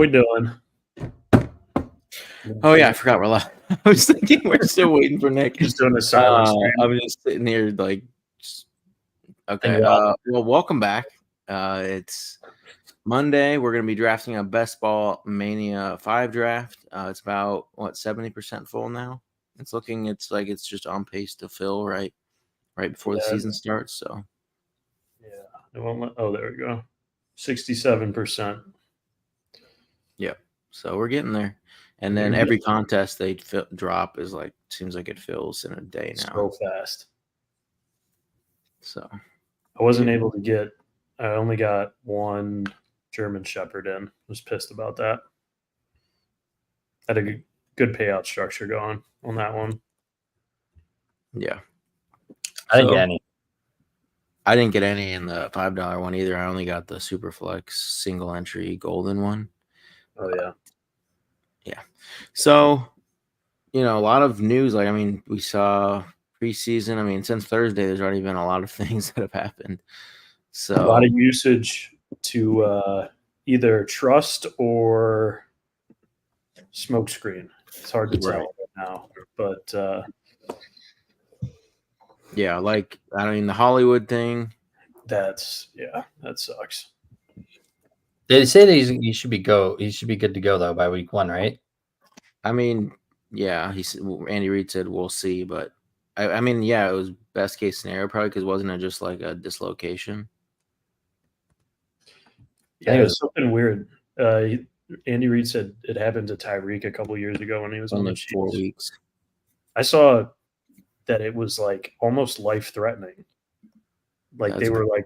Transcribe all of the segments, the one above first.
we doing? Oh yeah, I forgot we're live. I was thinking we're still waiting for Nick. Just doing a silent stream. I'm just sitting here like, okay. Thank God. Well, welcome back. It's Monday. We're gonna be drafting a Best Ball Mania 5 draft. It's about 70% full now. It's like it's just on pace to fill right before the season starts. So yeah, oh, there we go. 67%. Yeah, so we're getting there. And then every contest they drop is like seems like it fills in a day now. So fast. So I wasn't able to get. I only got one German Shepherd in. Was pissed about that. Had a good payout structure going on that one. Yeah, I didn't get any. I didn't get any in the $5 one either. I only got the Superflex single entry golden one. Oh yeah. Yeah. So, a lot of news. Like, I mean, we saw preseason. I mean, since Thursday, there's already been a lot of things that have happened. So a lot of usage to either trust or smokescreen. It's hard to tell right now, but yeah, like I mean, the Hollywood thing. That sucks. They say that he should be good to go though by week 1, right? I mean, yeah, Andy Reid said we'll see, but I mean, yeah, it was best case scenario probably because wasn't it just like a dislocation? Yeah, it was something weird. Andy Reid said it happened to Tyreek a couple years ago when he was on the Chiefs. 4 weeks. I saw that it was like almost life-threatening. Like they were like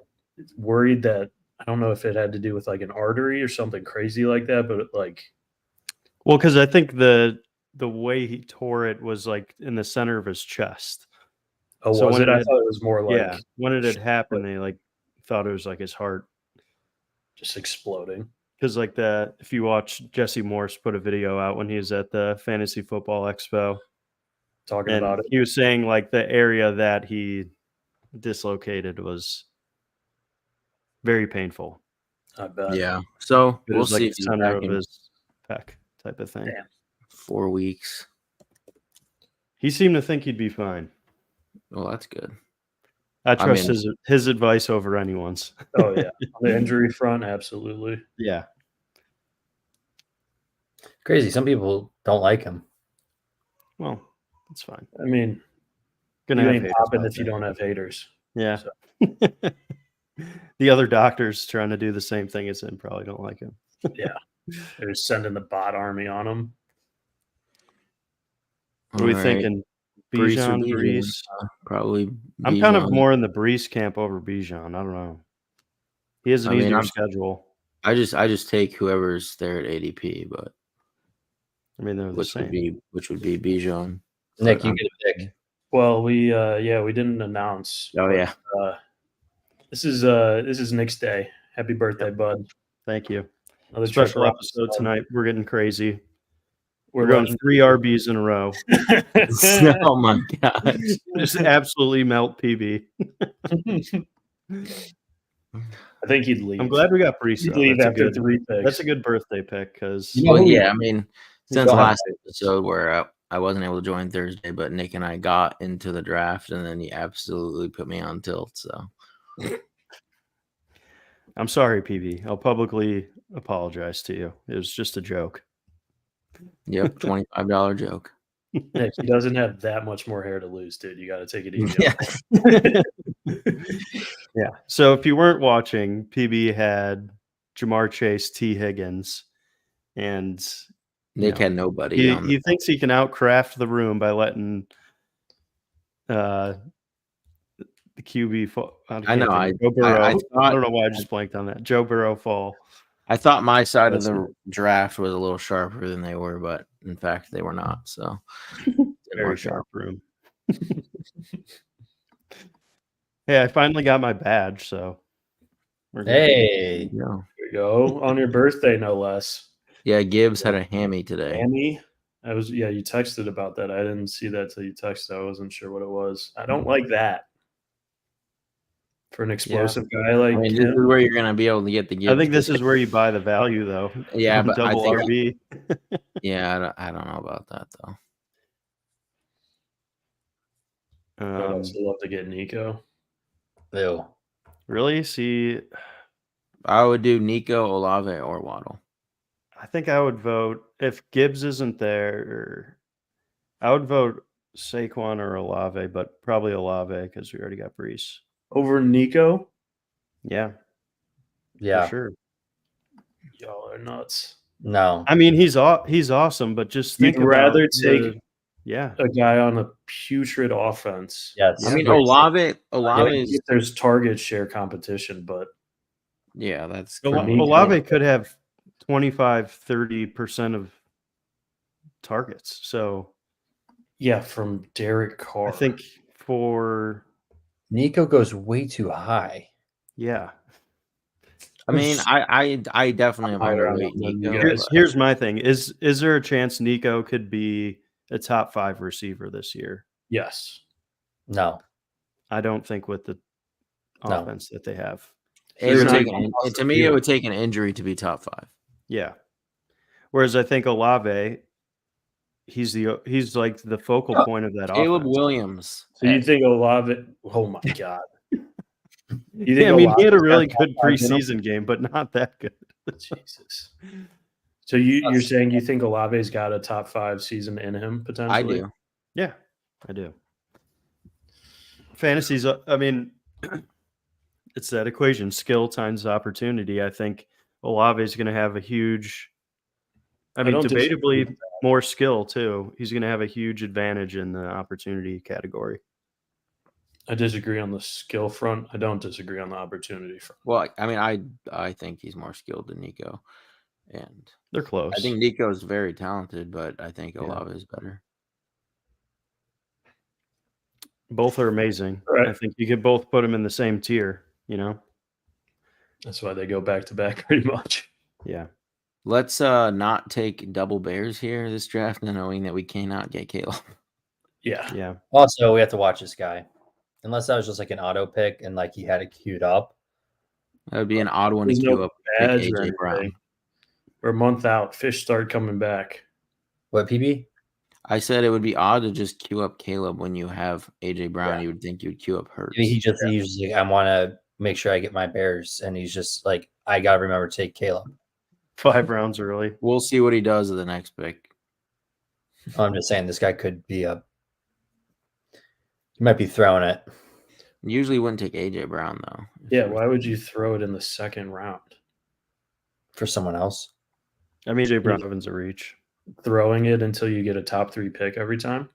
worried that I don't know if it had to do with like an artery or something crazy like that, but well, because I think the way he tore it was like in the center of his chest. Oh, so I thought it was more like when it had happened, they like thought it was like his heart just exploding. Because like if you watch Jesse Morse put a video out when he was at the Fantasy Football Expo talking about it, he was saying like the area that he dislocated was very painful. I bet. Yeah. So we'll like see the center of his pec type of thing. Damn. 4 weeks. He seemed to think he'd be fine. Well, that's good. I trust his advice over anyone's. Oh yeah, on the injury front, absolutely. Yeah. Crazy. Some people don't like him. Well, that's fine. I mean, you ain't popping if you don't have haters. Yeah. So. The other doctors trying to do the same thing as him probably don't like him. Yeah. They're sending the bot army on him. What are we thinking? Bijan, Brees? Probably. I'm kind of more in the Brees camp over Bijan. I don't know. He has an easier schedule. I just take whoever's there at ADP, but I mean they're the same. Which would be Bijan. Nick, you get a pick. Well, we didn't announce. Oh yeah. This is Nick's day. Happy birthday, bud. Thank you. Another special episode tonight. We're getting crazy. We're going 3 RBs in a row. Oh my gosh. Just absolutely melt PB. I think he'd leave. I'm glad we got Brees. He'd leave after 3 picks. That's a good birthday pick because I mean, since the last episode where I wasn't able to join Thursday, but Nick and I got into the draft and then he absolutely put me on tilt. So I'm sorry, PB. I'll publicly apologize to you. It was just a joke. Yep, $25 joke. Nick, he doesn't have that much more hair to lose, dude. You got to take it easy. Yeah. So if you weren't watching, PB had Jamar Chase, T. Higgins, and Nick had nobody. He thinks he can outcraft the room by letting the QB fall. I know. Joe Burrow. I don't know why I just blanked on that. Joe Burrow fall. I thought my side of the draft was a little sharper than they were, but in fact, they were not. So very sharp room. Hey, I finally got my badge. So hey, there you go on your birthday, no less. Yeah, Gibbs had a hammy today. Hammy? You texted about that. I didn't see that till you texted. I wasn't sure what it was. I don't like that. for an explosive guy like I mean, this is him. where you're gonna be able to get the Gibbs. I think this is where you buy the value, though. Yeah, from but I double think- RB. Yeah, I don't know about that though. I'd also love to get Nico. Ew. Really? See, I would do Nico, Olave, or Waddle. I think I would vote if Gibbs isn't there. I would vote Saquon or Olave, but probably Olave because we already got Brees. Over Nico? Yeah, Yeah. for sure. Y'all are nuts. No. I mean, he's awesome, but just think You'd about rather the- take yeah. a guy on a putrid offense. Yes. I mean, Yes. Olave Like, is if there's target share competition, but yeah, that's For me, Olave could have 25-30% of targets. So yeah, from Derek Carr. I think for Nico goes way too high. yeah. I mean, I definitely am Higher on overweight that than Nico. you Here's, guys. but- here's my thing. Is there a chance Nico could be a top 5 receiver this year? yes. No. I don't think with the No. offense that they have. It He's would not take gonna bust to the me, it field. would take an injury to be top 5. Yeah. Whereas I think Olave, he's like the focal point of that Caleb offense. Williams. So you think Olave? Oh my god! You Yeah, I mean, he had a Olave's really got good top 5 in him? preseason game, but not that good. Jesus. So you're saying you think Olave's got a top 5 season in him potentially? I do. Yeah, I do. Fantasy's, I mean, it's that equation: skill times opportunity. I think Olave is going to have a huge. I mean, don't disagree debatably with more skill too. He's going to have a huge advantage in the opportunity category. I disagree on the skill front. I don't disagree on the opportunity front. Well, I mean, I think he's more skilled than Nico, and They're close. I think Nico is very talented, but I think Yeah. Olave is better. both are amazing. Right. I think you could both put them in the same tier. You know? That's why they go back to back pretty much. Yeah. Let's not take double bears here this draft, knowing that we cannot get Caleb. Yeah. Yeah. Also, we have to watch this guy. Unless that was just like an auto pick and like he had it queued up. That would be an odd one to There's queue no up. pick badge or AJ Brown. anything. We're a month out. Fish start coming back. What, PB? I said it would be odd to just queue up Caleb when you have AJ Brown. Yeah. You would think you would queue up Hurts. Maybe he's like, I want to make sure I get my bears. And he's just like, I got to remember to take Caleb. 5 rounds early. We'll see what he does at the next pick. I'm just saying this guy could be he might be throwing it. Usually wouldn't take AJ Brown though. Yeah. Why would you throw it in the second round? For someone else. I mean, AJ Brown's a reach. Throwing it until you get a top 3 pick every time?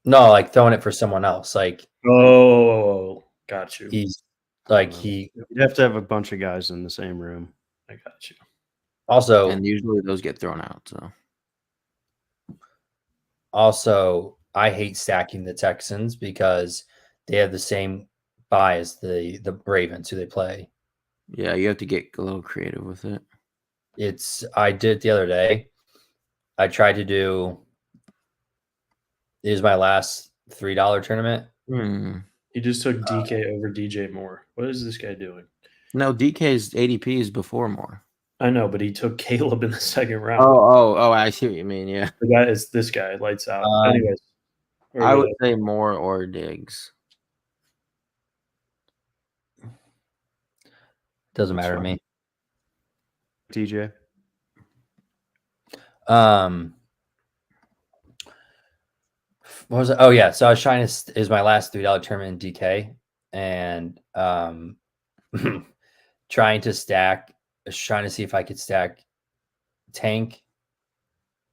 No, like throwing it for someone else. Like Oh, got you. he's like he You'd have to have a bunch of guys in the same room. I got you. also And usually those get thrown out. So I hate stacking the Texans because they have the same bye as the Ravens who they play. yeah, you have to get a little creative with it. I did it the other day. I tried to do it was my last $3 tournament. He just took DK over DJ Moore. What is this guy doing? No, DK's ADP is before more. I know, but he took Caleb in the second round. Oh, I see what you mean. Yeah. The guy is this guy, lights out. Anyways. I would say Moore or Diggs. Doesn't matter to me. TJ. What was it? Oh yeah, so I was trying to is my last $3 tournament in DK, and trying to see if I could stack Tank,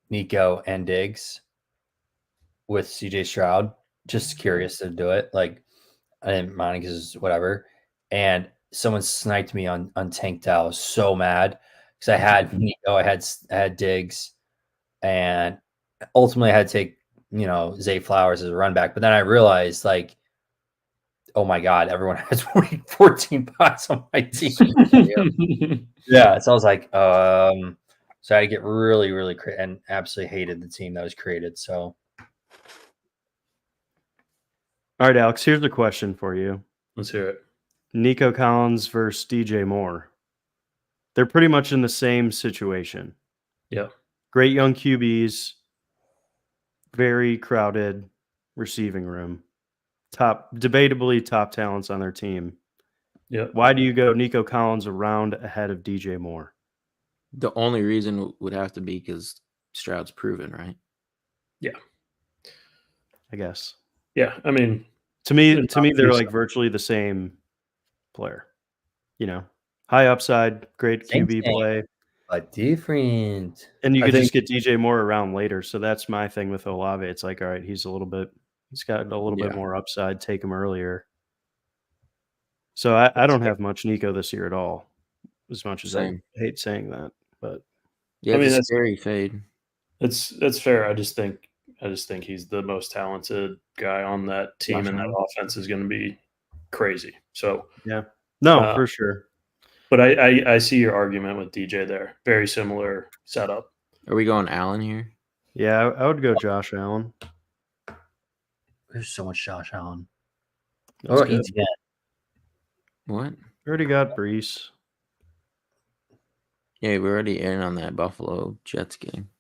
Nico, and Diggs with CJ Stroud. Just curious to do it. Like I didn't mind because whatever. And someone sniped me on Tank Dow. I was so mad because I had Nico, I had Diggs, and ultimately I had to take Zay Flowers as a run back. But then I realized, like, oh my God, everyone has 14 points on my team. Yeah. So I was like, so I had to get really, really and absolutely hated the team that was created. So All right, Alex, here's a question for you. Let's hear it. Nico Collins versus DJ Moore. They're pretty much in the same situation. Yeah. Great young QBs, very crowded receiving room. Debatably top talents on their team. Yeah. Why do you go Nico Collins a round ahead of DJ Moore? The only reason would have to be because Stroud's proven, right? I guess. Yeah. I mean, To me, It's they're obvious. like virtually the same player. You know, high upside, great Same QB thing. play, But different. and you I could just think- get DJ Moore around later. So that's my thing with Olave. It's like, all right, he's got a little bit Yeah. more upside. Take him earlier. So I don't have much Nico this year at all. As much as Same. I hate saying that, but Yeah, I mean, it's a that's- scary fade. That's fair. I just think he's the most talented guy on that team, Josh and that Allen. offense is going to be crazy. So, no, for sure. but I see your argument with DJ there. Very similar setup. Are we going Allen here? Yeah, I would go Josh Allen. There's so much Josh Allen. That's Oh, good. ETN. What? Already got Brees. Yeah, we're already in on that Buffalo Jets game.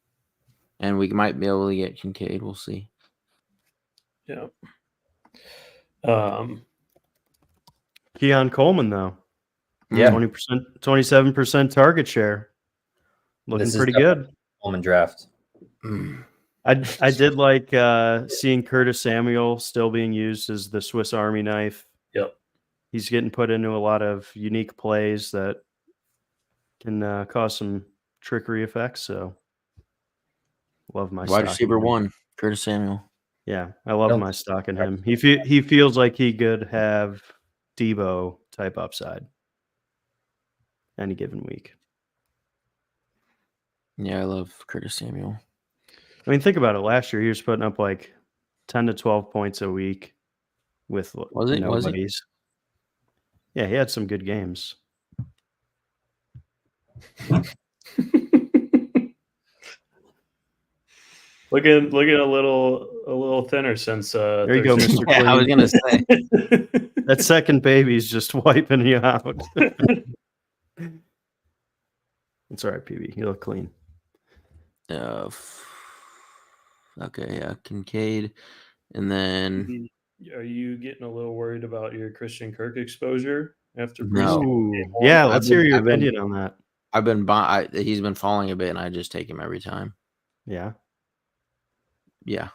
And we might be able to get Kincaid. We'll see. Yeah. Keon Coleman though. Yeah. 20%, 27% target share. Looking This is pretty the- good. Coleman draft. Mm. I did like seeing Curtis Samuel still being used as the Swiss Army knife. Yep. He's getting put into a lot of unique plays that can cause some trickery effects. So love my Wide stock in receiver him. 1, Curtis Samuel. Yeah, I love Nope. my stock in him. He feels like he could have Debo type upside any given week. Yeah, I love Curtis Samuel. I mean, think about it. Last year, he was putting up like 10 to 12 points a week with Was it? Was he? nobodies. Yeah, he had some good games. looking a little thinner since There you go, Thursday. Mr. Yeah, I was Clean. gonna say. That second baby's just wiping you out. It's all right, PB. You look clean. Okay, yeah, Kincaid, and then Are you getting a little worried about your Christian Kirk exposure after No. preseason? Ooh, yeah, I've let's hear been- your I've been- opinion on that. I've been he's been falling a bit, and I just take him every time. Yeah. Yeah,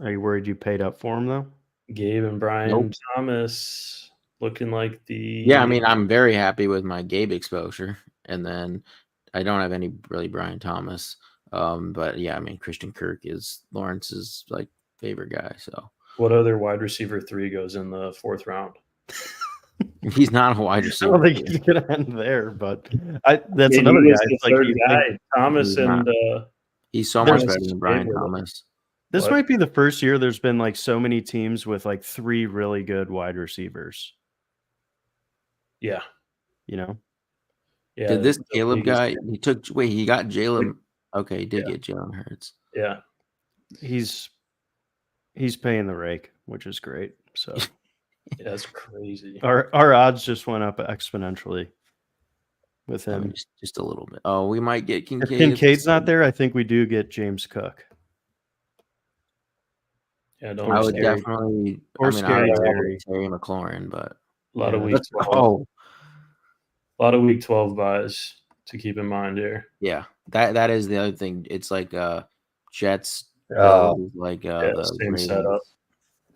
Are you worried you paid up for him, though? Gabe and Brian Nope. Thomas looking like the yeah. I mean, I'm very happy with my Gabe exposure, and then I don't have any really Brian Thomas. But yeah, I mean, Christian Kirk is Lawrence's like favorite guy, so what other wide receiver 3 goes in the 4th round? he's not a wide I receiver. don't think he's gonna end there, but that's Yeah, another he guy. was the It's like third you guy. think- Thomas He's and He's so There's- much better than Brian Thomas. this What? might be the first year there's been like so many teams with like 3 really good wide receivers. yeah. You know, Yeah. Did this the Caleb league is- guy? He got Jalen. Okay, he did get Jalen Hurts. Yeah. he's paying the rake, which is great. So Yeah, that's crazy. our odds just went up exponentially with I him. mean, just a little bit. Oh, we might get If Kincaid. Kincaid's not there, I think we do get James Cook. Yeah, don't I would scary. definitely. Or I mean, I Scary would go Terry. with Terry McLaurin, but A lot of Yeah, week let's 12. go. A lot of week 12 buys to keep in mind here. Yeah, that is the other thing. It's like Jets. Oh, Bills, like Yeah, the same Ravens. setup.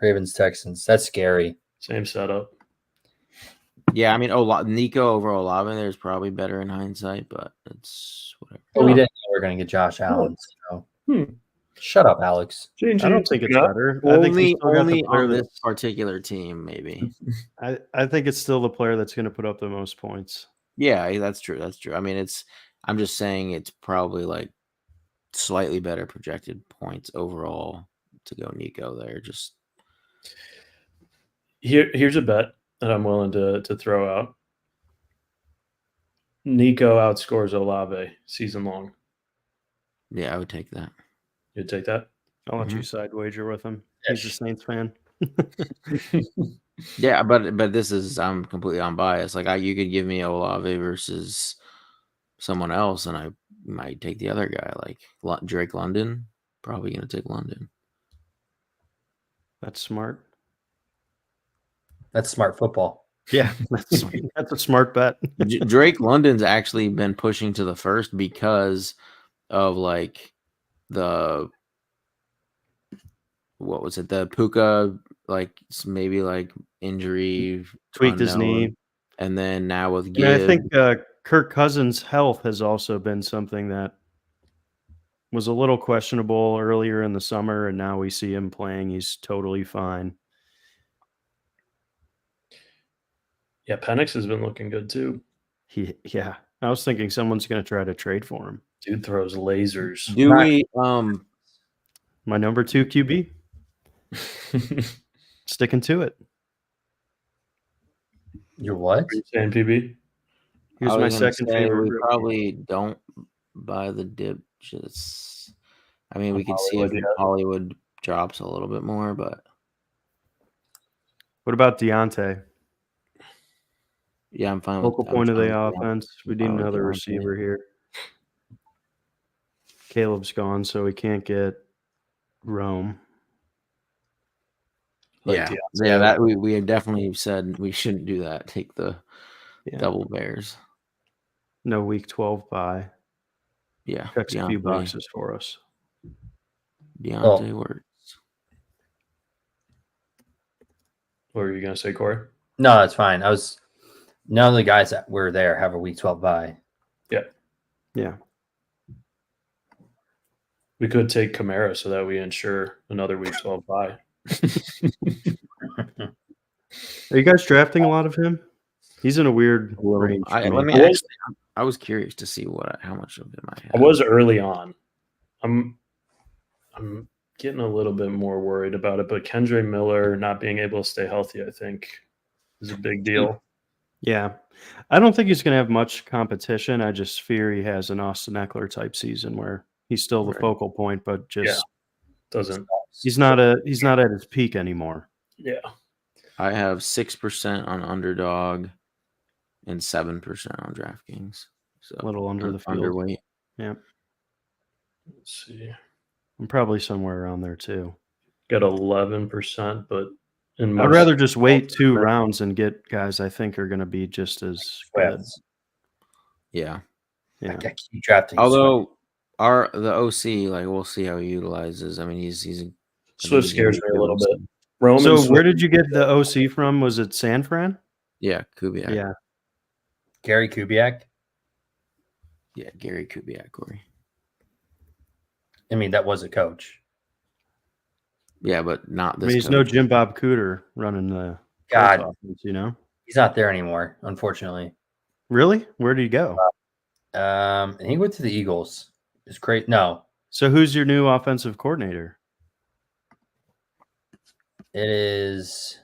Ravens, Texans. That's scary. Same setup. Yeah, I mean, Nico over Olave there is probably better in hindsight, but it's whatever. But we Huh. didn't know we were going to get Josh Allen. So. Hmm. Shut up, Alex. I don't think it's better. I think we Only, still got the only player on this that's- particular team, maybe. I think it's still the player that's going to put up the most points. Yeah, that's true. That's true. I mean, I'm just saying it's probably like slightly better projected points overall to go Nico there. Just Here's a bet that I'm willing to throw out. Nico outscores Olave season long. yeah, I would take that. You'd take that? I'll let you side wager with him. Yeah, He's a Saints fan. Yeah, but this is I'm completely unbiased. Like you could give me Olave versus someone else, and I might take the other guy, like Drake London. Probably gonna take London. That's smart. That's smart football. Yeah, that's a smart bet. Drake London's actually been pushing to the first because of like the what was it? The Puka like maybe like injury Tweaked his unknown. knee. And then now with And Gibbs, I think Kirk Cousins' health has also been something that was a little questionable earlier in the summer, and now we see him playing. He's totally fine. Yeah, Penix has been looking good too. Yeah. I was thinking someone's going to try to trade for him. Dude throws lasers. do we My number 2 QB, sticking to it. You're what? Are you saying PB? He was I my was gonna second say favorite. we rookie. probably don't buy the dip. Just, I mean, we could see if Hollywood, yeah. Hollywood drops a little bit more, but What about Deontay? yeah, I'm fine Focal with point of the Deontay. offense. We need fine with another Deontay. receiver here. Caleb's gone, so we can't get Rome. Like Yeah, Deontay. yeah, that we had definitely said we shouldn't do that. Take the Yeah. double bears. No week 12 bye. Yeah, Checks a few boxes for us. Deontay works. What were you gonna say, Corey? No, that's fine. None of the guys that were there have a week 12 bye. Yeah. We could take Kamara so that we ensure another week 12 bye. Are you guys drafting a lot of him? He's in a weird range. I was curious to see how much of him I had. I was early on. I'm getting a little bit more worried about it, but Kendre Miller not being able to stay healthy, I think, is a big deal. Yeah. I don't think he's going to have much competition. I just fear he has an Austin Eckler type season where he's still the Right. focal point, but just Doesn't he's not at his peak anymore. yeah. I have 6% on Underdog and 7% on DraftKings. So A little under the field. underweight. Yeah. Let's see. I'm probably somewhere around there too. Got 11%, but in I'd most rather just wait 2 rounds and get guys I think are going to be just as good. Yeah. Yeah. I keep drafting. Although the OC, like we'll see how he utilizes. I mean, he's Swift scares me a little bit. Roman So Swift- where did you get the OC from? Was it San Fran? Yeah, Kubiak. Yeah. Gary Kubiak. Yeah, Gary Kubiak, Corey. I mean, that was a coach. Yeah, but not I this. mean, he's no coach. Jim Bob Cooter running the God, offense, you know? he's not there anymore, unfortunately. Really? Where did he go? And he went to the Eagles. It's great. No, So who's your new offensive coordinator? it is.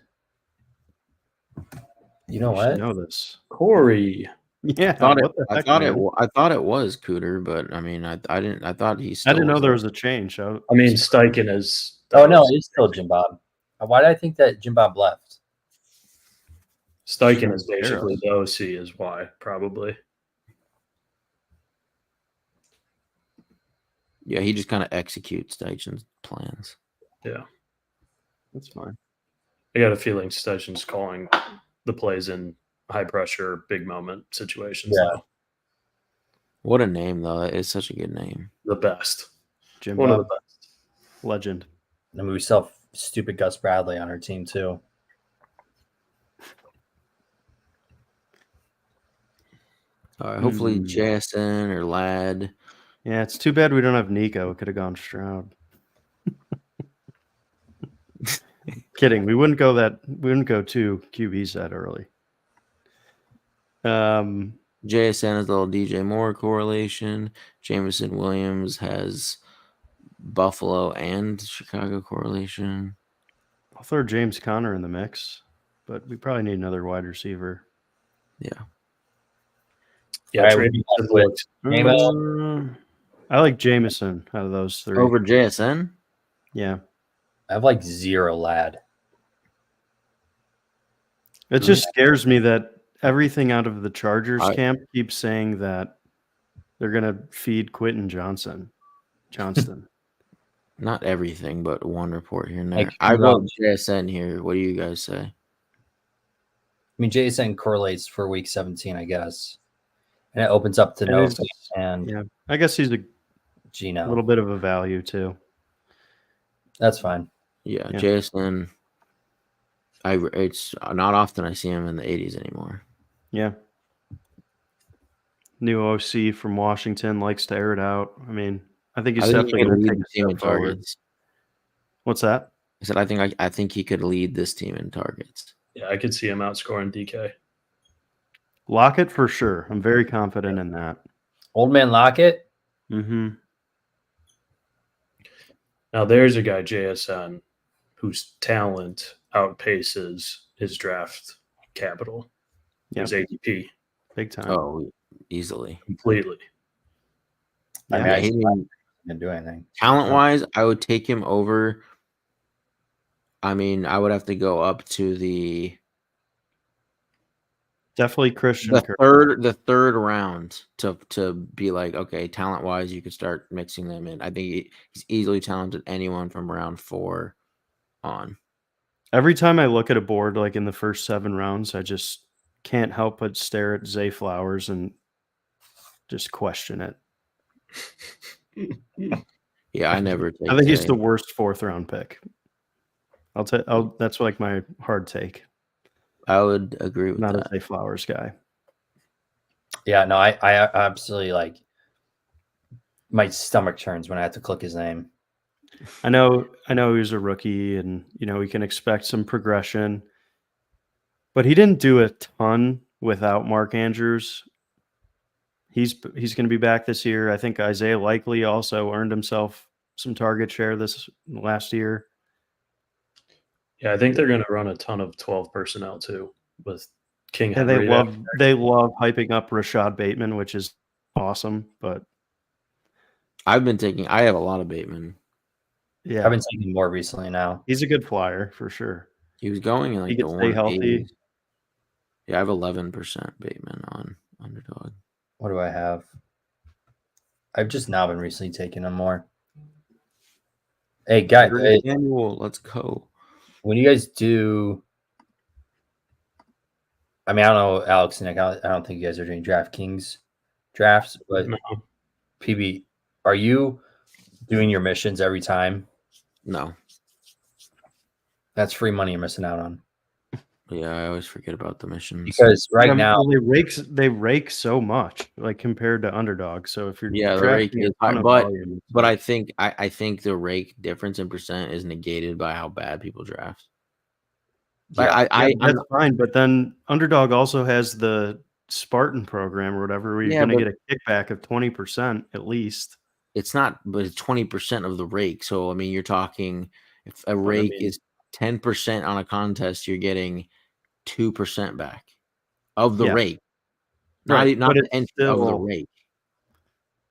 You know You should what? know this. Corey. Yeah. I thought what the I heck, thought man? it. I thought it was Cooter, but I mean, I didn't. I thought he. I didn't know there there was a change. I mean, Steichen is. Oh no, it's still Jim Bob. Why did I think that Jim Bob left? Steichen is basically the OC, is why, probably. Yeah, he just kind of executes Deitchen's plans. Yeah. That's fine. I got a feeling Steichen's calling the plays in high pressure, big moment situations. Yeah. Though. What a name, though. That is such a good name. The best. Jim One of Bob, the best. legend. I mean, we still have stupid Gus Bradley on our team too. All right, hopefully JSN or Ladd. Yeah, it's too bad we don't have Nico. It could have gone Stroud. Kidding. We wouldn't go 2 QBs that early. JSN has a little DJ Moore correlation. Jameson Williams has Buffalo and Chicago correlation. I'll throw James Conner in the mix, but we probably need another wide receiver. Yeah. Yeah, All right, Trey we Lance with looked- Jameis. I like Jameson out of those 3. Over JSN? Yeah. I have like 0 Lad. It just scares me that everything out of the Chargers I- camp keeps saying that they're going to feed Quentin Johnston. Not everything, but one report here and there. Like, I who wrote knows? JSN here. What do you guys say? I mean, JSN correlates for week 17, I guess. And it opens up to And Noah he's- and Yeah, I guess he's a Gino. little bit of a value too. That's fine. Yeah, Yeah. JSN. It's not often I see him in the 80s anymore. Yeah. New OC from Washington likes to air it out. I mean, I think he's I think he definitely could going to lead take the a team in step forward. targets. What's that? I said I think he could lead this team in targets. Yeah, I could see him outscoring DK. Lockett for sure. I'm very confident in that. Old man Lockett. Mm-hmm. Now there's a guy, JSN, whose talent outpaces his draft capital, his ADP Big time. Oh, easily. completely. I mean, Yeah. I he didn't do anything. talent wise, I would take him over. I mean, I would have to go up to the Definitely Christian the Kirk. third round to be like, okay, talent wise, you could start mixing them in. I think he's easily talented anyone from round 4 on. Every time I look at a board like in the first 7 rounds, I just can't help but stare at Zay Flowers and just question it. Yeah, I never take I think he's Zay. the worst 4th round pick. That's like my hard take. I would agree with Not that. a Zay Flowers guy. Yeah, no, I absolutely like my stomach turns when I have to click his name. I know he's a rookie and we can expect some progression. But he didn't do a ton without Mark Andrews. He's going to be back this year. I think Isaiah Likely also earned himself some target share this last year. Yeah, I think they're going to run a ton of 12 personnel too with King Yeah, Henry. they love hyping up Rashad Bateman, which is awesome. But I have a lot of Bateman. yeah, I've been taking more recently now. he's a good flyer for sure. He was going in He like can the stay healthy. 180s. Yeah, I have 11% Bateman on underdog. What do I have? I've just now been recently taking them more. Hey, guys, Annual, let's go. when you guys do, I mean, I don't know, Alex and Nick, I don't think you guys are doing DraftKings drafts, but No. PB, are you doing your missions every time? No. That's free money you're missing out on. Yeah, I always forget about the missions. Because right Yeah, now, well, they rake so much, like compared to underdog. So if you're Yeah, the drafting rake is a ton high, of but- volume, But I think the rake difference in percent is negated by how bad people draft. Like that's fine. But then underdog also has the Spartan program or whatever, where you're Yeah, going to get a kickback of 20% at least. it's not, but it's 20% of the rake. So I mean, you're talking if a rake is 10% on a contest, you're getting 2% back of the Yeah. rake, Right, not but the it's entry of the still- rake.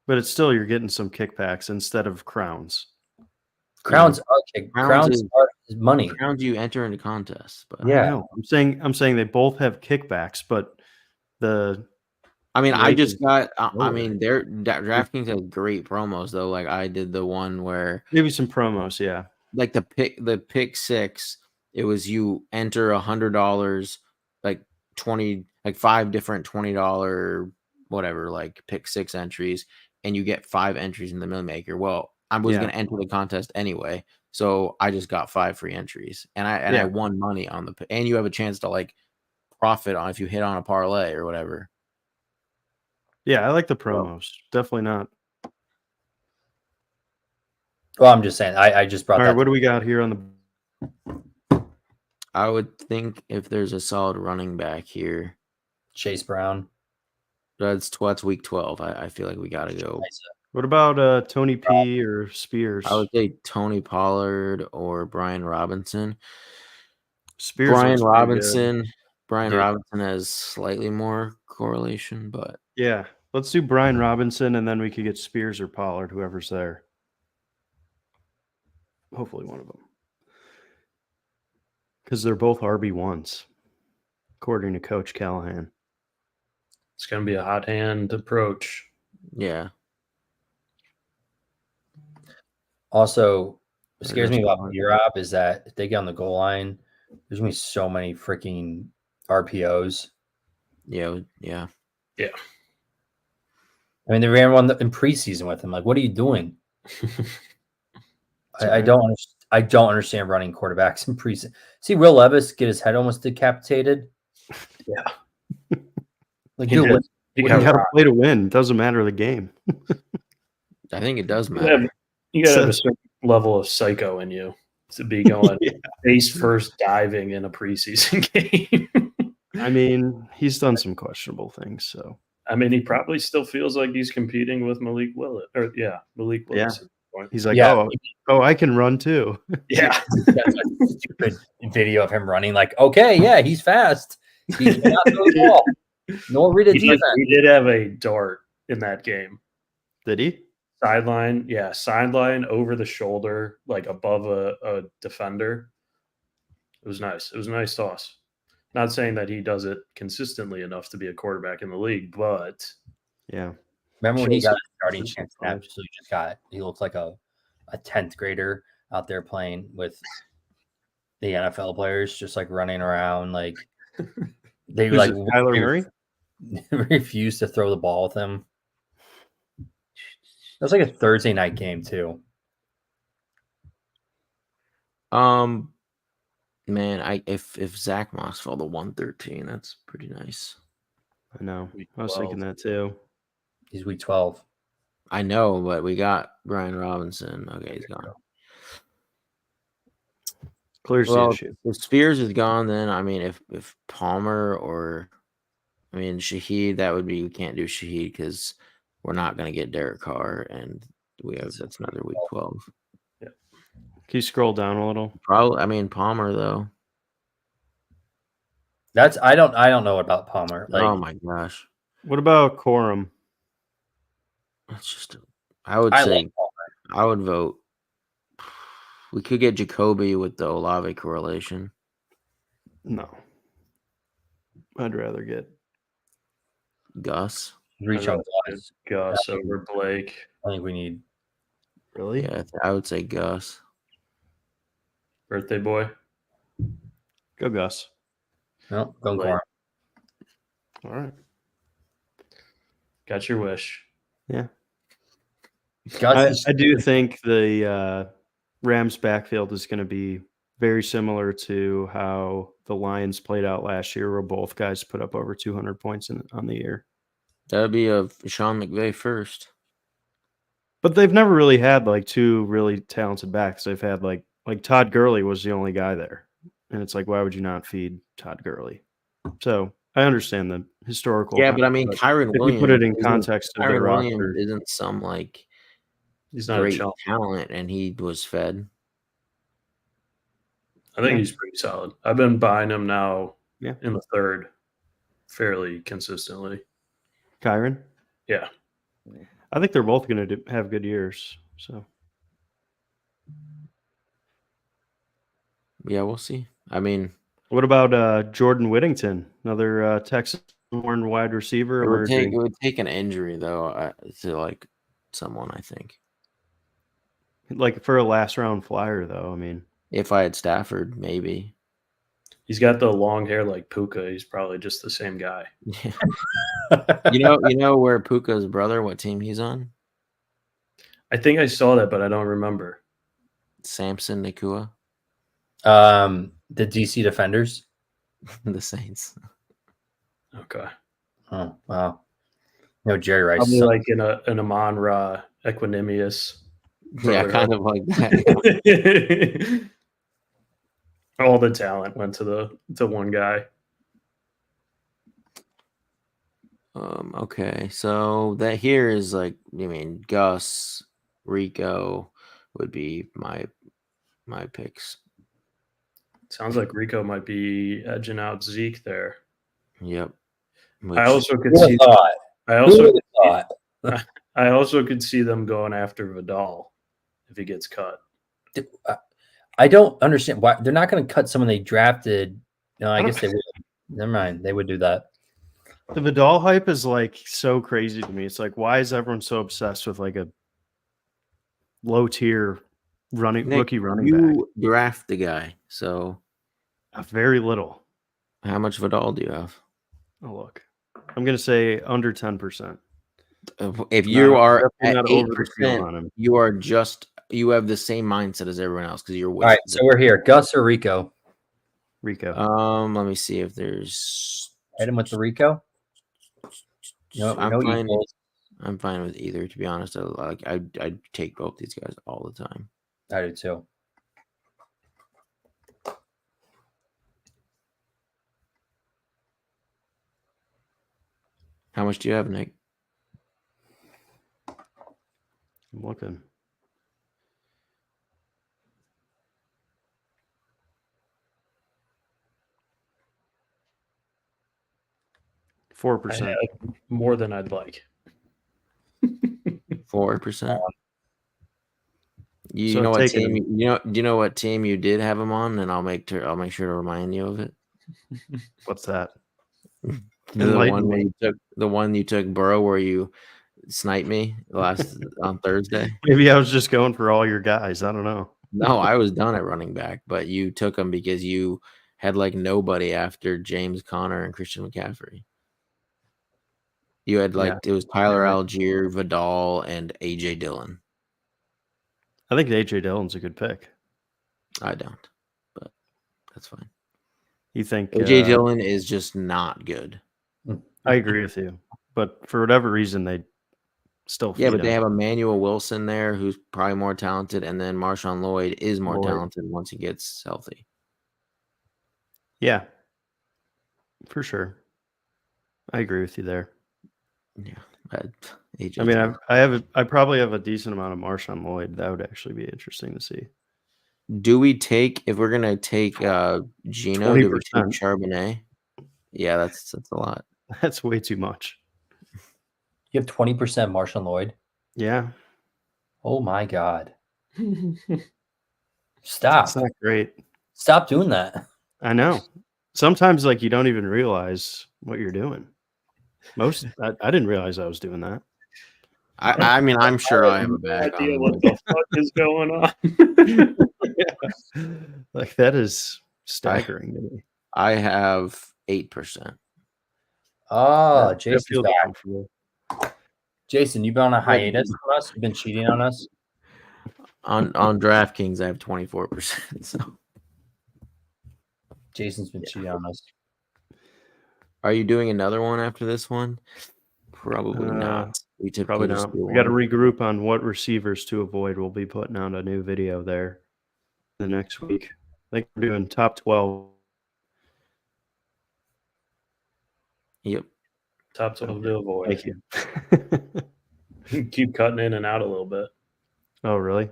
But it's still you're getting some kickbacks instead of crowns. crowns are crowns is- are money. Crowns you enter into contests, but Yeah. I know. I'm saying they both have kickbacks, but I mean, I rake just is got. I lower. mean, DraftKings has great promos though. Like I did the one where maybe some promos. Yeah. like the pick 6, it was you enter $100, like 20, like 5 different $20 whatever, like pick 6 entries, and you get 5 entries in the Million Maker. Well, I was Yeah. gonna enter the contest anyway, so I just got 5 free entries, and I won money on the and you have a chance to like profit on if you hit on a parlay or whatever. Yeah, I like the promos. Definitely not. Well, I'm just saying. I just brought All that. right, what do we got here on the I would think if there's a solid running back here, Chase Brown. that's week 12. I feel like we gotta go. What about Tony P or Spears? I would say Tony Pollard or Brian Robinson. Spears Brian looks pretty good. Robinson has slightly more correlation, but Yeah. Let's do Brian Robinson and then we could get Spears or Pollard, whoever's there. Hopefully one of them. Because they're both RB1s. according to Coach Callahan. It's going to be a hot hand approach. Yeah. Also, what scares me There's about one. B-Rob is that if they get on the goal line, there's going to be so many freaking RPOs. Yeah. Yeah. I mean, they ran one in preseason with him. Like, what are you doing? I right. don't understand running quarterbacks in preseason. See Will Levis get his head almost decapitated. Yeah. Like, He dude, did. what, You You got got to play to win. It doesn't matter the game. I think it does to matter. have a certain level of psycho in you to be going Yeah. face first diving in a preseason game. I mean, he's done some questionable things. So I mean, he probably still feels like he's competing with Malik Willis. Malik Yeah. Willis. At this point. he's like, Yeah. oh, I can run too. Yeah. that's a stupid video of him running. Like, okay, yeah, he's fast. He cannot throw the ball. Nor read a He defense. did have a dart in that game. Did he? Sideline over the shoulder, like above a defender. It was nice. It was a nice toss. Not saying that he does it consistently enough to be a quarterback in the league, but Yeah. Remember when he Shows got it. a starting chance? Absolutely, just got. He looked like a 10th grader out there playing with the NFL players, just like running around. Like they Who's like it, Kyler Murray? refused to throw the ball with him. That was like a Thursday night game too. Man, if Zach Moss fell to 113, that's pretty nice. I know. Week I was 12. thinking that too. He's week 12. I know, but we got Brian Robinson. Okay, he's gone. Clears the Well, issue. if Spears is gone, then I mean, if Palmer or I mean Shaheed, that would be we can't do Shaheed because we're not going to get Derek Carr, and that's another week 12. Can you scroll down a little? Probably, I mean Palmer though. That's I don't know about Palmer. Like, Oh my gosh, What about Corum? that's just. I would I say like Palmer. I would vote. We could get Jacoby with the Olave correlation. No. I'd rather get Gus. Reach on Gus. Gus over Blake. I think we need. really. Yeah, I would say Gus. Birthday boy. Go Gus. No, go Blake. Corum. All right. Got your wish. Yeah. Gus I do think the Rams backfield is going to be very similar to how the Lions played out last year, where both guys put up over 200 points on the year. That would be a Sean McVay first. But they've never really had like two really talented backs. They've had like Todd Gurley was the only guy there. And it's like, why would you not feed Todd Gurley? So I understand the historical. Yeah, but I mean, Kyron if you Williams. put it in isn't- context of the Kyron roster, Williams isn't some like He's not a great chump. talent, and he was fed. I think Yeah. he's pretty solid. I've been buying him now Yeah. in the third fairly consistently. Kyron. Yeah. I think they're both going to have good years. So Yeah, we'll see. I mean, what about Jordan Whittington, another Texas-born wide receiver? it emerging? would take an injury though to like someone. I think Like for a last round flyer, though. I mean, if I had Stafford, maybe. He's got the long hair like Puka. He's probably just the same guy. you know where Puka's brother, what team he's on? I think I saw that, but I don't remember. Samson Nakua, the DC Defenders. the Saints. Okay. Oh wow. No, Jerry Rice. Probably like an Amon Ra Equanimous. Yeah, kind of like that. All the talent went to one guy. Okay, so that here is like, I mean, Gus, Rico would be my picks. Sounds like Rico might be edging out Zeke there. Yep. I also could Who see. would've thought? I Who also. would've thought? I also could see them going after Vidal if he gets cut. I don't understand why they're not going to cut someone they drafted. No, I guess they will. Never mind. They would do that. The Vidal hype is like so crazy to me. It's like, why is everyone so obsessed with like a low tier rookie running back? You draft the guy, so Very little. how much Vidal do you have? Oh, look. I'm gonna say under 10%. If you are definitely at not over the field 8%, on him. you have the same mindset as everyone else because you're All right, so we're here. Gus or Rico? Rico. Let me see if there's. Hit him with the Rico. No, I'm no fine. equals. I'm fine with either. To be honest, I'd take both these guys all the time. I do too. How much do you have, Nick? I'm looking. I 4%. have more than I'd like. 4%. You So know what taking team? Do you know what team you did have him on? And I'll make sure to remind you of it. What's that? The Enlighten one where me. the one you took Burrow, where you sniped me last on Thursday. Maybe I was just going for all your guys. I don't know. No, I was done at running back, but you took him because you had like nobody after James Conner and Christian McCaffrey. You had like it was Tyler Algier, Vidal, and AJ Dillon. I think AJ Dillon's a good pick. I don't, but that's fine. You think AJ Dillon is just not good. I agree with you, but for whatever reason, they still feed But him. they have Emmanuel Wilson there, who's probably more talented, and then Marshawn Lloyd is more talented once he gets healthy. Yeah, for sure. I agree with you there. Yeah, but AJ. I mean, I probably have a decent amount of Marshawn Lloyd. That would actually be interesting to see. Do we take if we're gonna take Gino? Do we take 20%. Charbonnet? Yeah, that's a lot. That's way too much. You have 20% Marshawn Lloyd. Yeah, Oh my god! Stop! it's not great. Stop doing that. I know. Sometimes, like, you don't even realize what you're doing. I didn't realize I was doing that. I mean, I'm sure I have a bag idea on what the fuck is going on. Like, that is staggering to me. I have 8%. Oh, That Jason's feels back. comfortable. Jason, you've been on a hiatus from us. You've been cheating on us. On DraftKings, I have 24%. So, Jason's been cheating on us. are you doing another one after this one? Probably not. We typically Probably just not. do We got to one. regroup on what receivers to avoid. We'll be putting out a new video there the next week. I think we're doing top 12. Yep. Top 12 to avoid. Thank you. Keep cutting in and out a little bit. Oh, really?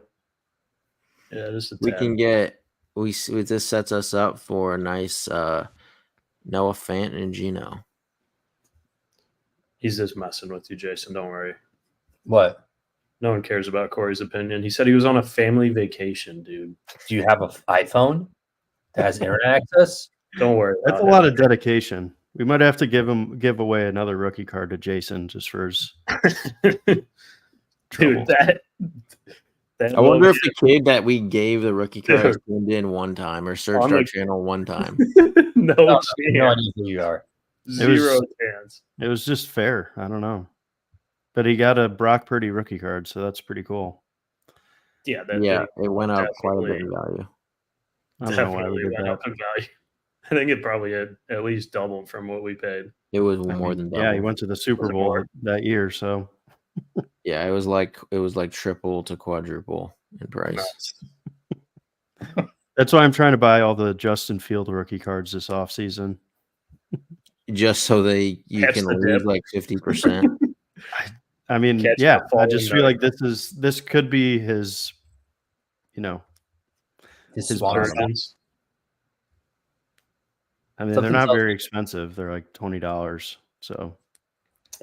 Yeah, just a We tad. can get this sets us up for a nice Noah Fant and Gino. He's just messing with you, Jason. Don't worry. What? No one cares about Corey's opinion. He said he was on a family vacation, dude. Do you have an iPhone that has internet access? Don't worry. That's a lot of dedication. We might have to give away another rookie card to Jason just for his Dude, trouble. that I wonder if the kid that we gave the rookie card Dude. tuned in one time or searched On our the- channel one time. no No chance. idea who you are. Zero chance. It was just fair. I don't know. But he got a Brock Purdy rookie card, so that's pretty cool. Yeah, that Yeah, it went up quite a bit definitely- in value. I don't know why we definitely did went that. up in value. I think it probably had at least doubled from what we paid. It was I more mean, than double. yeah, he went to the Super Was it Bowl more? that year, so Yeah, it was like triple to quadruple in price. Nuts. that's why I'm trying to buy all the Justin Field rookie cards this offseason. Just so you Catch can the lose dip. like 50%. I mean, Catch the yeah, I falling just feel knife. like this could be his, His His swan bird. song. I mean, Something they're not tells very me- expensive. They're like $20. So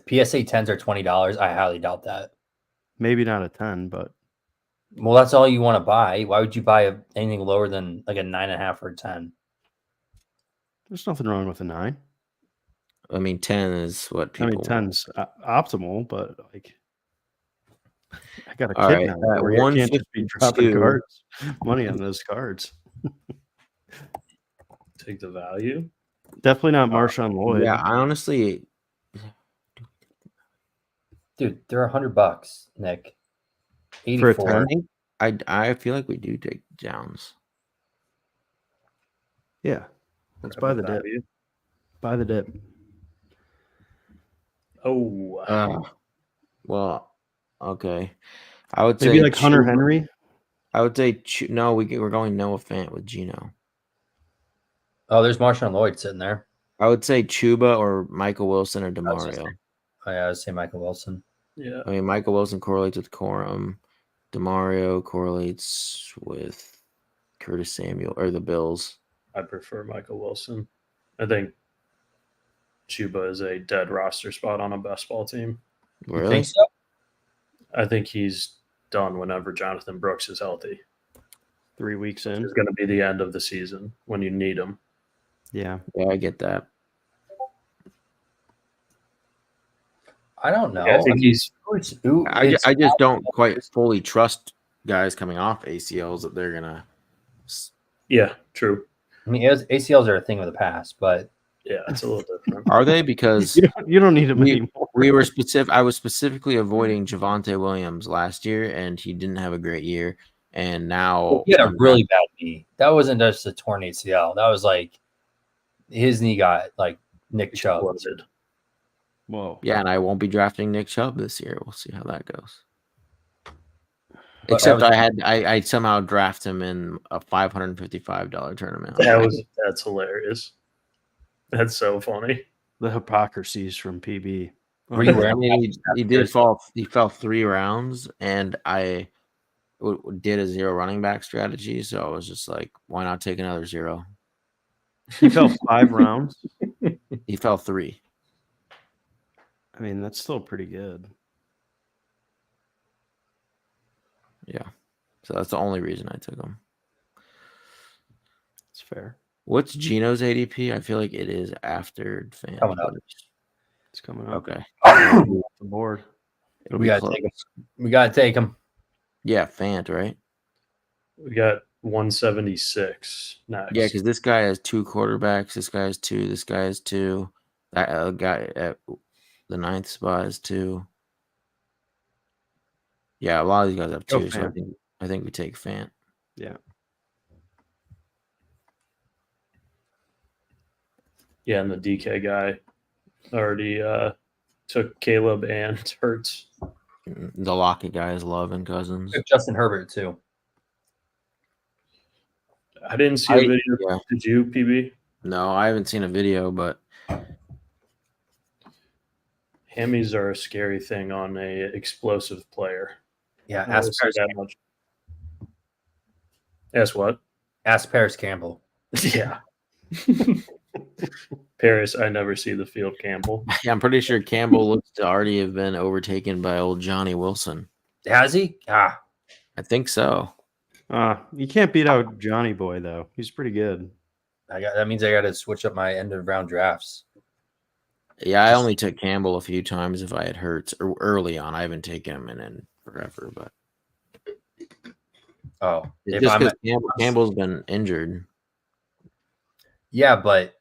PSA 10s are $20. I highly doubt that. maybe not a 10, but Well, that's all you want to buy. Why would you buy anything lower than like a 9.5 or a 10? There's nothing wrong with a 9. I mean, 10 is what I people mean, 10's optimal, but like, I got a All kid right, now. at Corey. I can't just be dropping 152. money on those cards. Take the value. Definitely not Marshawn Lloyd. Yeah, I honestly, Dude, they're $100, Nick. For a 84. 10? I feel like we do take Downs. Yeah. Let's Grab buy a the dip. value. Buy the dip. Oh, Well, okay. I would Maybe say like Hunter Chuba- Henry. I would say no. We're going Noah Fant with Gino. Oh, there's Marshawn Lloyd sitting there. I would say Chuba or Michael Wilson or was just Demario. Oh, yeah, I would say Michael Wilson. yeah. I mean, Michael Wilson correlates with Corum. Demario correlates with Curtis Samuel or the Bills. I prefer Michael Wilson. I think Chuba is a dead roster spot on a best ball team. You Really? think so? I think he's done whenever Jonathan Brooks is healthy. 3 weeks in. It's going to be the end of the season when you need him. Yeah. Yeah, I get that. I don't know. I think he's I just don't quite fully trust guys coming off ACLs that they're gonna. yeah, true. I mean, ACLs are a thing of the past, but Yeah, it's a little different. Are they? Because You don't need him We- anymore. we were specific. I was specifically avoiding Javonte Williams last year, and he didn't have a great year. And now he had a really bad knee. That wasn't just a torn ACL. That was like his knee got like Nick Chubb. Exploded. Whoa. yeah, and I won't be drafting Nick Chubb this year. We'll see how that goes. But Except I somehow draft him in a $555 tournament. That's hilarious. That's so funny. The hypocrisies from PB. Were you I wearing mean, he did fall. He fell 3 rounds, and I did a 0 running back strategy. So I was just like, why not take another 0? He fell 5 rounds. He fell 3. I mean, that's still pretty good. Yeah, so that's the only reason I took him. It's fair. What's Gino's ADP? I feel like it is after Fant. Coming up. It's coming up. Okay. Off the board. It'll We be gotta close. take him. We gotta take him. Yeah, Fant, right? We got 176 next. Yeah, because this guy has 2 quarterbacks. This guy has 2. This guy has 2. That guy at the 9th spot is 2. Yeah, a lot of these guys have Go 2. So Fant. I think we take Fant. Yeah. Yeah, and the DK guy already took Caleb and Hurts. The Lockett guy is Love and Cousins. Justin Herbert too. I didn't see a video. Yeah. Did you, PB? No, I haven't seen a video, but Hammies are a scary thing on a explosive player. Yeah, I will ask say that much. Ask what? Paris Campbell. Yeah. Paris, I never see the field, Campbell. yeah, I'm pretty sure Campbell looks to already have been overtaken by old Johnny Wilson. Has he? I think so. You can't beat out Johnny Boy though. He's pretty good. That means I got to switch up my end of round drafts. Yeah, I only took Campbell a few times if I had Hurts early on. I haven't taken him in forever, but If just I'm because Campbell's been injured. yeah, but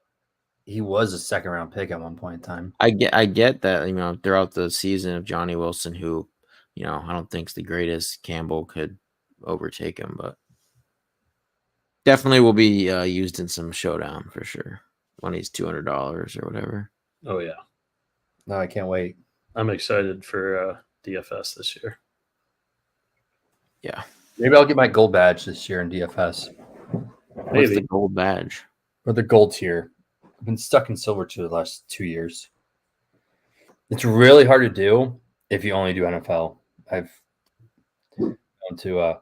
he was a second round pick at one point in time. I get that, throughout the season of Johnny Wilson, who, I don't think is the greatest, Campbell could overtake him, but definitely will be used in some showdown for sure when he's $200 or whatever. Oh, yeah. No, I can't wait. I'm excited for DFS this year. Yeah. Maybe I'll get my gold badge this year in DFS What's Maybe. the gold badge? or the gold tier. I've been stuck in silver tier the last 2 years. It's really hard to do if you only do NFL. I've come to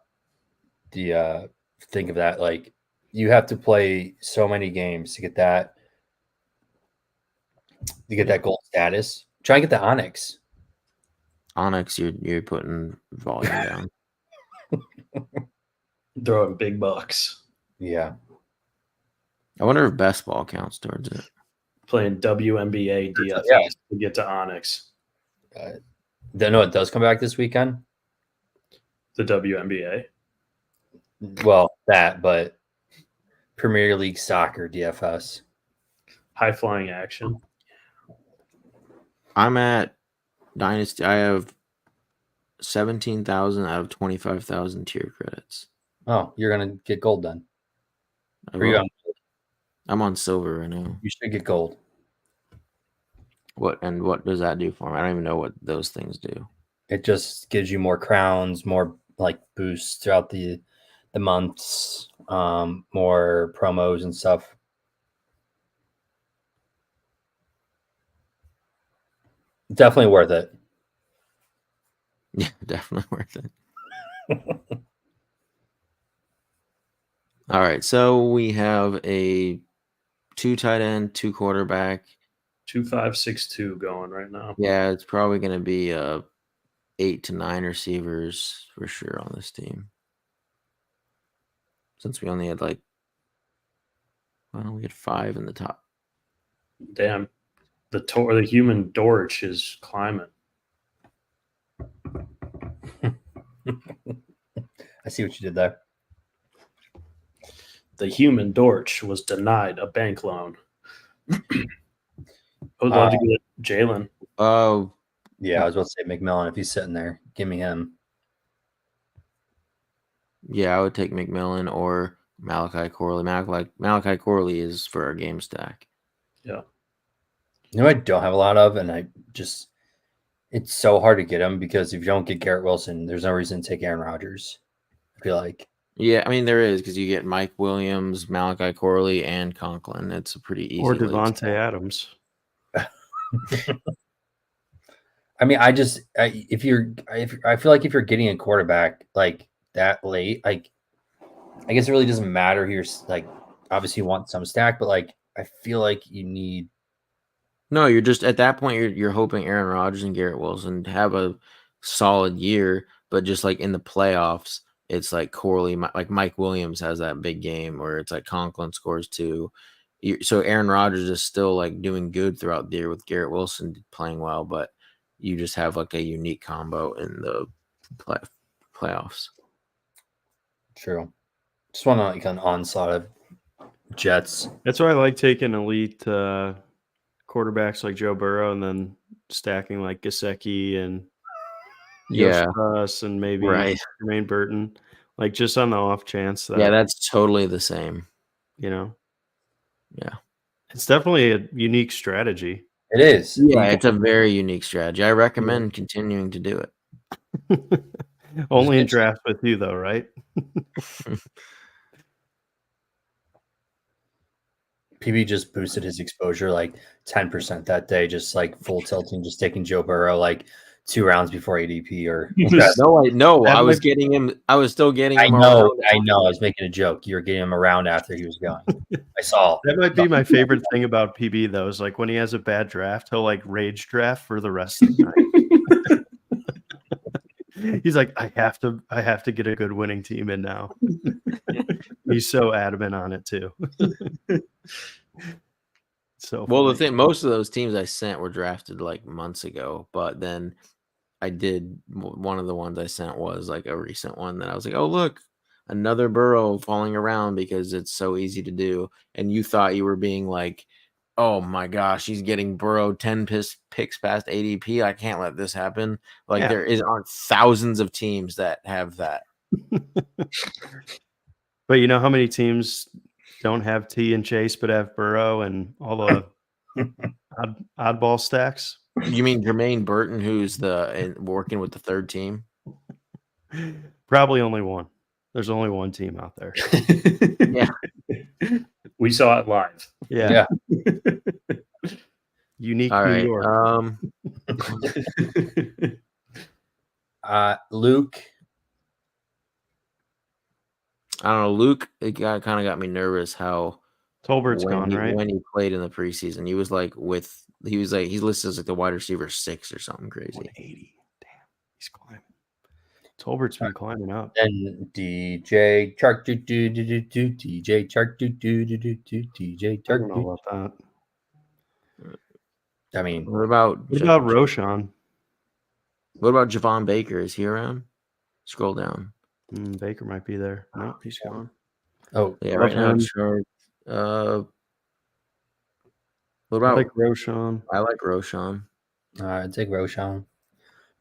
think of that, like you have to play so many games to get that gold status. Try and get the Onyx. Onyx, you're putting volume down. Throwing big bucks. Yeah. I wonder if best ball counts towards it. Playing WNBA DFS Yeah. to get to Onyx. No, it does come back this weekend. The WNBA. Well, but Premier League Soccer DFS. High flying action. I'm at Dynasty. I have 17,000 out of 25,000 tier credits. Oh, you're gonna get gold then. I Or you will. on- I'm on silver right now. You should get gold. What does that do for me? I don't even know what those things do. It just gives you more crowns, more like boosts throughout the months, more promos and stuff. Definitely worth it. Yeah, definitely worth it. All right, so we have a 2 tight end, 2 quarterback. 2562 going right now. Yeah, it's probably going to be 8 to 9 receivers for sure on this team. Since we only had we had 5 in the top. Damn. The human Dortch is climbing. I see what you did there. The human Dortch was denied a bank loan. I would love to get Jalen. Oh, Yeah, I was about to say McMillan. If he's sitting there, give me him. yeah, I would take McMillan or Malachi Corley. Malachi Corley is for our game stack. Yeah. You know, I don't have a lot of, and it's so hard to get him because if you don't get Garrett Wilson, there's no reason to take Aaron Rodgers. I feel like. Yeah, I mean there is because you get Mike Williams, Malachi Corley, and Conklin. It's a pretty easy. Or league Devontae stack. Adams. I mean, I feel like if you're getting a quarterback like that late, like I guess it really doesn't matter who you're like. Obviously, you want some stack, but like I feel like you need. No, you're just at that point. You're hoping Aaron Rodgers and Garrett Wilson have a solid year, but just like in the playoffs, it's like Corley, like Mike Williams has that big game where it's like Conklin scores 2. So Aaron Rodgers is still like doing good throughout the year with Garrett Wilson playing well, but you just have like a unique combo in the playoffs. True. Just want like an onslaught of Jets. That's why I like taking elite quarterbacks like Joe Burrow and then stacking like Gesicki and Yeah. Yosh and maybe Jermaine Burton, like just on the off chance that that's totally the same. Yeah, it's definitely a unique strategy. It is. Yeah, it's a very unique strategy. I recommend continuing to do it. Only in draft with you though, right? PB just boosted his exposure like 10% that day, just like full tilting, just taking Joe Burrow like 2 rounds before ADP or I was getting him. I was still getting him. I know. I was making a joke. You were getting him around after he was going. I saw. That might be my favorite thing about PB though, is like when he has a bad draft, he'll like rage draft for the rest of the night. He's like, I have to get a good winning team in now. He's so adamant on it too. So the thing, most of those teams I sent were drafted like months ago, but then I did one of the ones I sent was like a recent one that I was like, oh look, another Burrow falling around because it's so easy to do, and you thought you were being like, oh my gosh, he's getting Burrow 10 picks past ADP. I can't let this happen. Like there aren't thousands of teams that have that. But you know how many teams don't have T and Chase but have Burrow and all the oddball stacks? You mean Jermaine Burton, who's working with the third team? Probably only one. There's only one team out there. Yeah. We saw it live. Yeah. Unique All New right. York. Luke. I don't know. Luke, it kind of got me nervous how Tolbert's gone, right? When he played in the preseason, he was he's listed as like the wide receiver 6 or something crazy. 180. Damn, he's climbing. Tolbert's been climbing up. And DJ Chark DJ Chark DJ I don't know Chark. about that. I mean, What about What about Roshan? What about Javon Baker? Is he around? Scroll down. Baker might be there. No, he's gone. oh, Yeah, Love right now him. it's short. What I about like Roshan. I like Roshan. all right, take Roshan.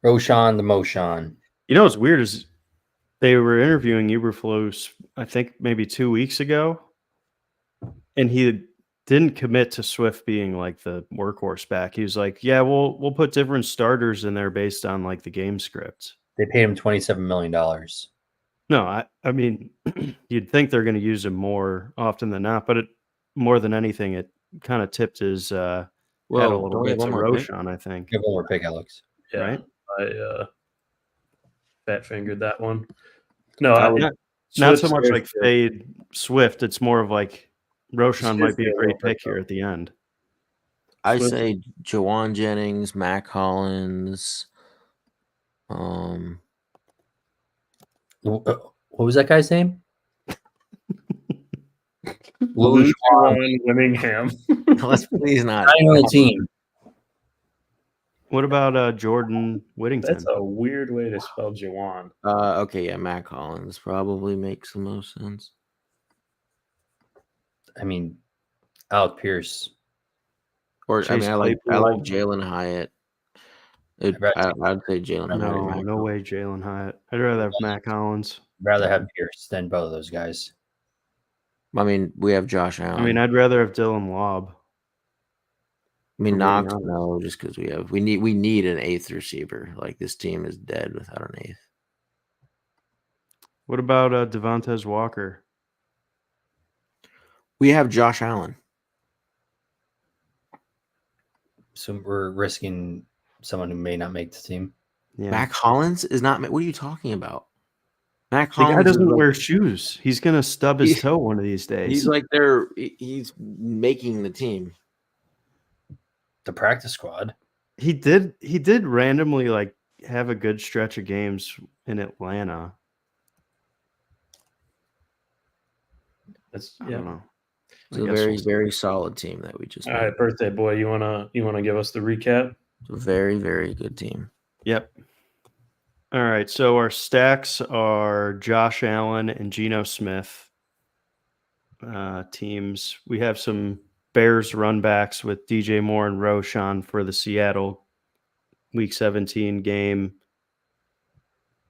Roshan the Moshan. You know what's weird is they were interviewing Eberflus, I think maybe 2 weeks ago, and he didn't commit to Swift being like the workhorse back. He was like, "Yeah, we'll put different starters in there based on like the game script." They paid him $27 million. No, I mean, you'd think they're going to use him more often than not, but more than anything, it kind of tipped his head a little don't we bit have to one more pick? Roshan, I think. Give one more pick, Alex. Yeah, Right? I fat fingered that one. No, Not so Swift's much very like good. fade Swift. It's more of like Roshan Swift might be is a a great little bit pick here at the end. I Swift- say Jawan Jennings, Mac Hollins. What was that guy's name? Luke Winningham. Let's please not. Not on the team. What about Jordan Whittington? That's a weird way to spell Jawan. Okay, yeah, Mac Hollins probably makes the most sense. I mean, Alec Pierce. Or Chase I like Claypool. Jalen Hyatt. I'd rather I'd say Jalen Hyatt. or Mac No way, Jalen Hyatt. I'd rather have Mac Hollins. Rather have Pierce than both of those guys. I mean, we have Josh Allen. I mean, I'd rather have Dylan Lobb. I mean, for being Knox, honest. no, just because we need an eighth receiver. Like this team is dead without an eighth. What about Devontae Walker? We have Josh Allen. So we're risking someone who may not make the team. Yeah. Mac Hollins is not. What are you talking about? Mac The Hollins guy is doesn't like- wear shoes. He's gonna stub his He- toe one of these days. He's making the team. The practice squad. He did randomly like have a good stretch of games in Atlanta. That's I yeah. don't know. It's I a guess very we'll see. very solid team that we just. All made. right, birthday boy, you wanna give us the recap? It's a very very good team. Yep. All right. So our stacks are Josh Allen and Geno Smith teams. We have some Bears run backs with DJ Moore and Roshan for the Seattle Week 17 game.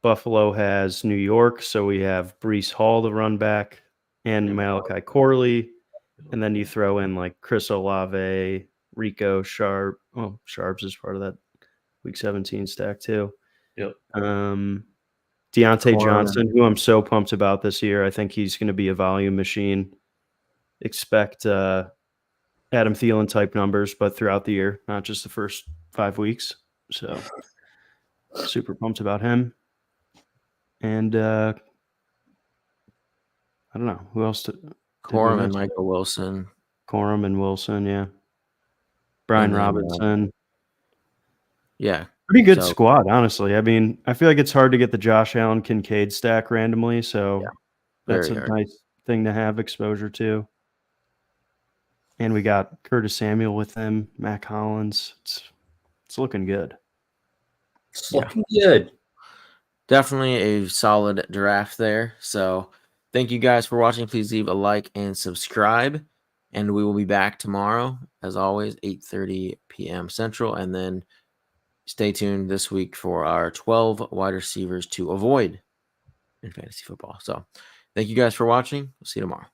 Buffalo has New York, so we have Breece Hall, the run back, and Malachi Corley. And then you throw in like Chris Olave, Rico Sharp. Oh, Sharps is part of that Week 17 stack too. Yep. Deontay Corner. Johnson, who I'm so pumped about this year. I think he's going to be a volume machine. Expect Adam Thielen type numbers, but throughout the year, not just the first 5 weeks. So super pumped about him. And I don't know who else. Corum and Michael Wilson. Corum and Wilson, yeah. Brian And then, Robinson. Yeah, Pretty good So- squad, honestly. I mean, I feel like it's hard to get the Josh Allen Kincaid stack randomly, so Yeah, that's very a hard. nice thing to have exposure to. And we got Curtis Samuel with him, Mac Hollins. It's looking good. It's looking good. definitely a solid draft there. So thank you guys for watching. Please leave a like and subscribe. And we will be back tomorrow, as always, 8:30 p.m. Central. And then stay tuned this week for our 12 wide receivers to avoid in fantasy football. So thank you guys for watching. We'll see you tomorrow.